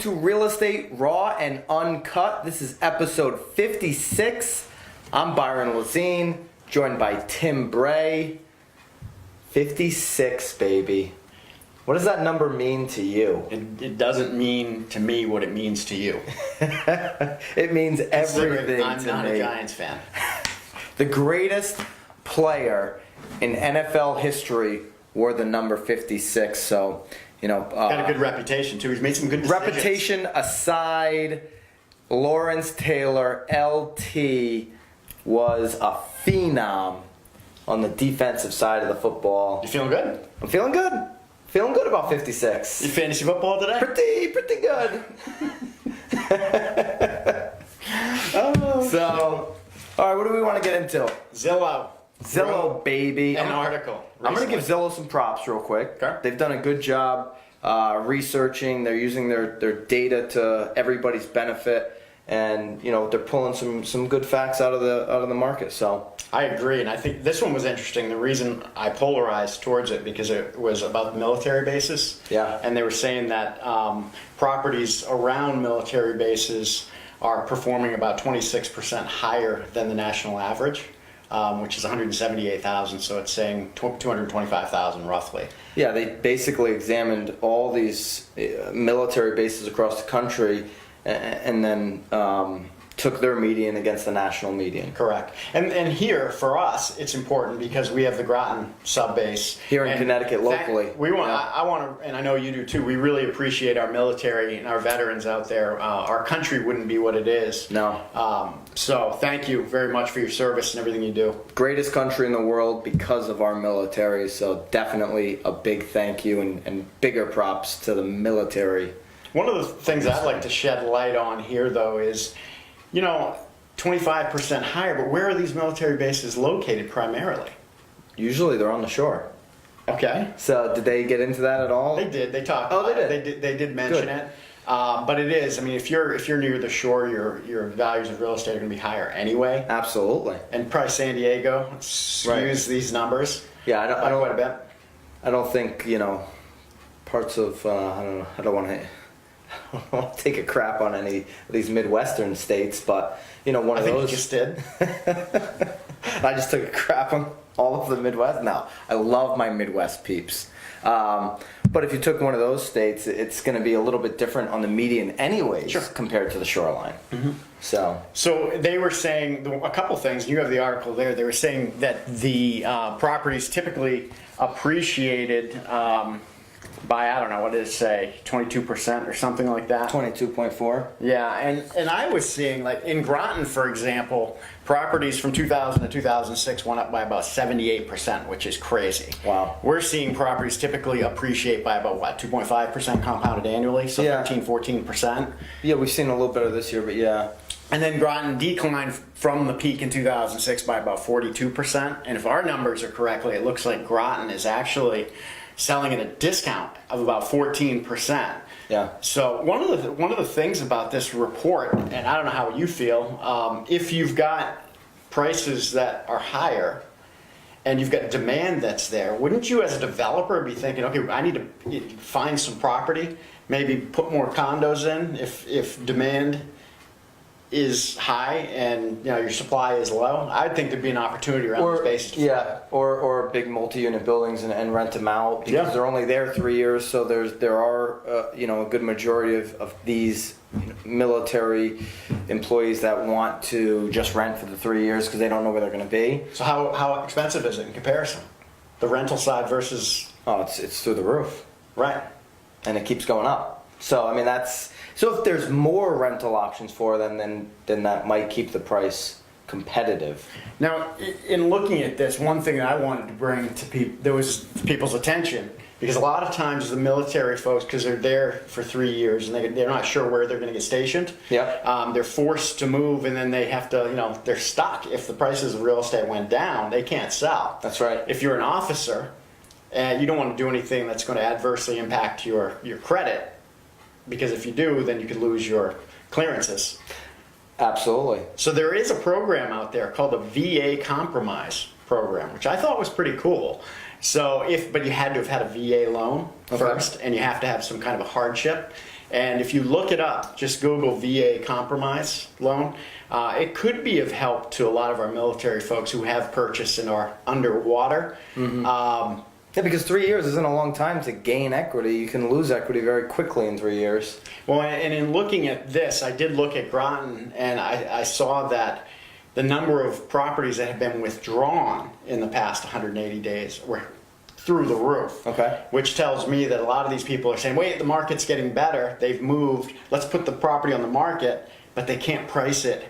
to Real Estate Raw and Uncut. This is episode 56. I'm Byron Lazine, joined by Tim Bray. 56, baby. What does that number mean to you? It doesn't mean to me what it means to you. It means everything to me. I'm not a Giants fan. The greatest player in NFL history wore the number 56, so, you know. Got a good reputation, too. He's made some good decisions. Reputation aside, Lawrence Taylor, LT, was a phenom on the defensive side of the football. You feeling good? I'm feeling good. Feeling good about 56. You fantasy football today? Pretty good. So, all right, what do we want to get into? Zillow, baby. An article. I'm going to give Zillow some props real quick. Okay. They've done a good job researching. They're using their data to everybody's benefit, and you know they're pulling some good facts out of the market. So I agree, and I think this one was interesting. The reason I polarized towards it because it was about the military bases. Yeah. And they were saying that properties around military bases are performing about 26% higher than the national average, which is 178,000. So it's saying 225,000 roughly. yeah, they basically examined all these military bases across the country, and then took their median against the national median. Correct. And here, for us, it's important because we have the Groton sub-base. Here in Connecticut, locally. I want to, and I know you do too, we really appreciate our military and our veterans out there. Our country wouldn't be what it is. No. So thank you very much for your service and everything you do. Greatest country in the world because of our military, so definitely a big thank you and bigger props to the military. One of the things I'd like to shed light on here, though, is, 25% higher, but where are these military bases located primarily? Usually they're on the shore. Okay. So did they get into that at all? They did. They talked. Oh, they about did. it. They did mention Good. it. But it is. I mean, if you're near the shore, your values of real estate are going to be higher anyway. Absolutely. And probably San Diego skews these numbers. Yeah, I don't quite a bit. I don't think parts of I don't want to take a crap on any of these Midwestern states, but one of those. You just did. I just took a crap on all of the Midwest. No, I love my Midwest peeps. But if you took one of those states, it's going to be a little bit different on the median anyways, Sure. compared to the shoreline. Mm-hmm. So they were saying a couple things. You have the article there. They were saying that the properties typically appreciated by, I don't know, what did it say, 22% or something like that? 22.4. Yeah, and I was seeing, like, in Groton, for example, properties from 2000 to 2006 went up by about 78%, which is crazy. Wow. We're seeing properties typically appreciate by about, 2.5% compounded annually, so Yeah. 14%. Yeah, we've seen a little bit of this year, but yeah. And then Groton declined from the peak in 2006 by about 42%. And if our numbers are correctly, it looks like Groton is actually selling at a discount of about 14%. Yeah. So one of the things about this report, and I don't know how you feel, if you've got prices that are higher and you've got demand that's there, wouldn't you as a developer be thinking, okay, I need to find some property, maybe put more condos in if demand is high and your supply is low? I think there'd be an opportunity around the space. Or big multi-unit buildings and rent them out because they're only there 3 years. So there are a good majority of these military employees that want to just rent for the 3 years because they don't know where they're going to be. So how expensive is it in comparison? The rental side versus it's through the roof, right? And it keeps going up. So I mean so if there's more rental options for them, then that might keep the price competitive. Now, in looking at this, one thing that I wanted to bring to people's attention, because a lot of times the military folks, because they're there for 3 years and they're not sure where they're going to get stationed. Yeah. They're forced to move, and then they have to, they're stuck. If the prices of real estate went down, they can't sell. That's right. If you're an officer and you don't want to do anything that's going to adversely impact your credit, because if you do, then you could lose your clearances. Absolutely. So there is a program out there called the VA Compromise Program, which I thought was pretty cool. So but you had to have had a VA loan first, and you have to have some kind of a hardship. And if you look it up, just Google VA compromise loan. It could be of help to a lot of our military folks who have purchased and are underwater. Yeah, because 3 years isn't a long time to gain equity. You can lose equity very quickly in 3 years. Well, and in looking at this, I did look at Groton, and I saw that the number of properties that have been withdrawn in the past 180 days were through the roof. Okay. Which tells me that a lot of these people are saying, wait, the market's getting better. They've moved. Let's put the property on the market, but they can't price it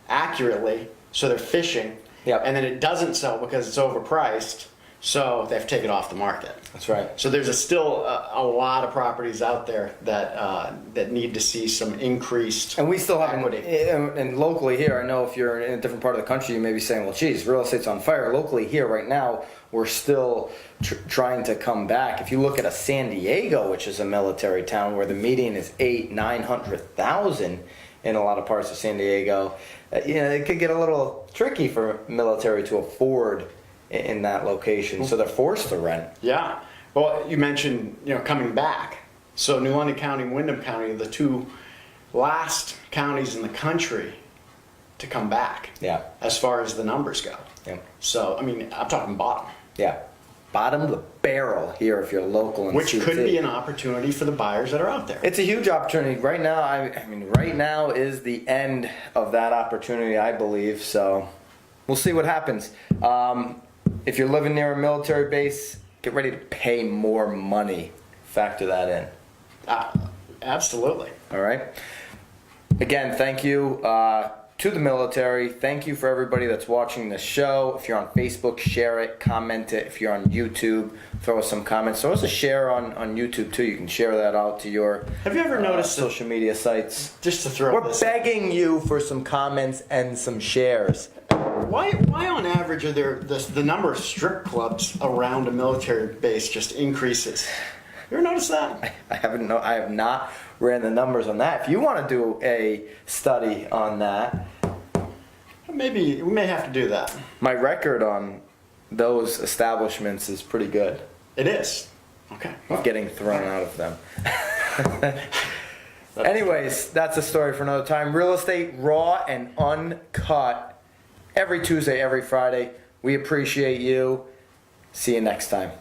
accurately, so they're fishing. Yep. And then it doesn't sell because it's overpriced, so they have to take it off the market. That's right. So there's still a lot of properties out there that need to see some increased And we still haven't, equity. and locally here, I know if you're in a different part of the country, you may be saying, well, geez, real estate's on fire. Locally here right now, we're still trying to come back. If you look at a San Diego, which is a military town where the median is 900,000 in a lot of parts of San Diego, it could get a little tricky for military to afford in that location, so they're forced to rent. Yeah. Well, you mentioned coming back. So New London County and Windham County are the two last counties in the country to come back. Yeah. As far as the numbers go. Yeah. So I'm talking bottom. Yeah. Bottom of the barrel here if you're local in Which CT. could be an opportunity for the buyers that are out there. It's a huge opportunity right now. I mean, right now is the end of that opportunity, I believe. So we'll see what happens. If you're living near a military base, get ready to pay more money. Factor that in. Absolutely. All right. Again, thank you to the military. Thank you for everybody that's watching this show. If you're on Facebook, share it, comment it. If you're on YouTube, throw us some comments. Throw us a share on YouTube too. You can share that out to your Have you ever noticed social media sites. Just to throw We're this begging you for some comments and some shares. Why on average are there the number of strip clubs around a military base just increases? You ever notice that? I have not ran the numbers on that. If you want to do a study on that, Maybe we may have to do that. my record on those establishments is pretty good. It is. Okay. Of getting thrown out of them. Anyways, that's a story for another time. Real estate raw and uncut every Tuesday, every Friday. We appreciate you. See you next time.